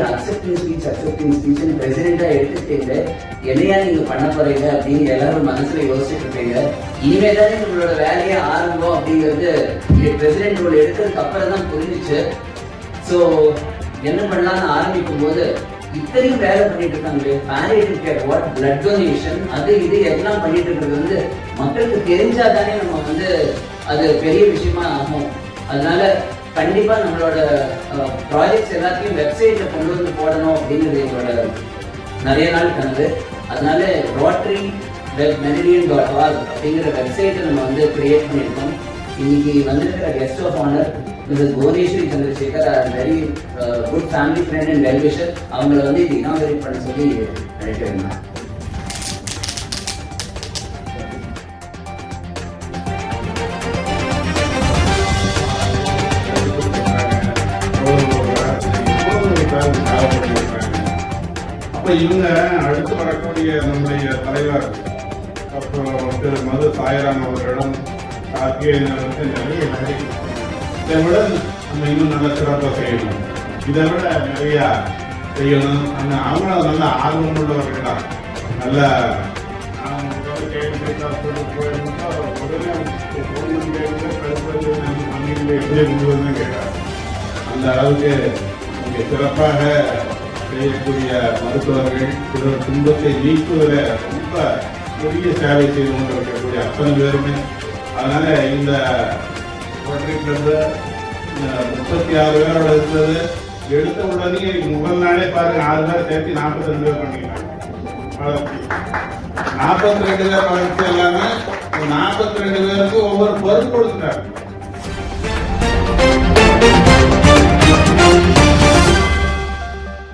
Accepting speech பிரசிடென்டா எடுத்துக்கிட்டு என்னையா நீங்க பண்ண போறீங்க அப்படின்னு எல்லாரும் மனசுல யோசிச்சுட்டு இருப்பீங்க. இனிமே தானே உங்களோட வேலையை ஆரம்பம் அப்படிங்கிறது பிரசிடென்ட் ரோல் எடுத்ததுக்கு அப்புறம் தான் புரிஞ்சிச்சு. ஸோ என்ன பண்ணலாம்னு ஆரம்பிக்கும் போது இத்தனையும் வேலை பண்ணிட்டு இருக்காங்களே, palliative care ward, blood donation, அது இது எல்லாம் பண்ணிட்டு இருக்கிறது வந்து மக்களுக்கு தெரிஞ்சாதானே நம்ம அது பெரிய விஷயமா ஆகும். அதனால கண்டிப்பா நம்மளோட ப்ராஜெக்ட்ஸ் எல்லாத்தையும் வெப்சைட்ல கொண்டு வந்து போடணும் அப்படிங்கிறது எங்களோட நிறைய நாள் கனவு. அதனால rotary.meridian.org அப்படிங்கிற வெப்சைட்டை நம்ம கிரியேட் பண்ணியிருக்கோம். இன்னைக்கு வந்திருக்கிற guest of honour Mrs. Bhuvaneshwari Chandrasekhar, a very good family friend and well-wisher. அவங்களை இது இனாகரேட் பண்ண சொல்லி நினைக்கிறேன். அப்ப இவங்க அடுத்து வரக்கூடிய நம்முடைய தலைவர் திரு மது சாய்ராம் அவர்களிடம் கார்த்திகேயன் நிறைய இதை விட நம்ம இன்னும் நல்ல சிறப்பாக செய்யணும், இதை விட நிறைய செய்யணும். அவங்களும் நல்ல ஆர்வம் உள்ளவர்கள் தான். நல்ல கேட்டார். அந்த அளவுக்கு இங்கே சிறப்பாக செய்யக்கூடிய மருத்துவர்கள் துன்பத்தை நீக்குவதை ரொம்ப பெரிய சேவை செய்து கொண்டு இருக்கக்கூடிய அத்தனை பேருமே. அதனால இந்த 36 பேரோட இருந்தது எடுத்த உடனே முதல் நாளே பாருங்க 6 பேர் சேர்த்து 42 பேர் பண்ணிக்கிறாங்க. 42 பேர் வளர்ச்சி எல்லாமே 42 பேருக்கு ஒவ்வொரு பொருள் கொடுத்துட்டாங்க.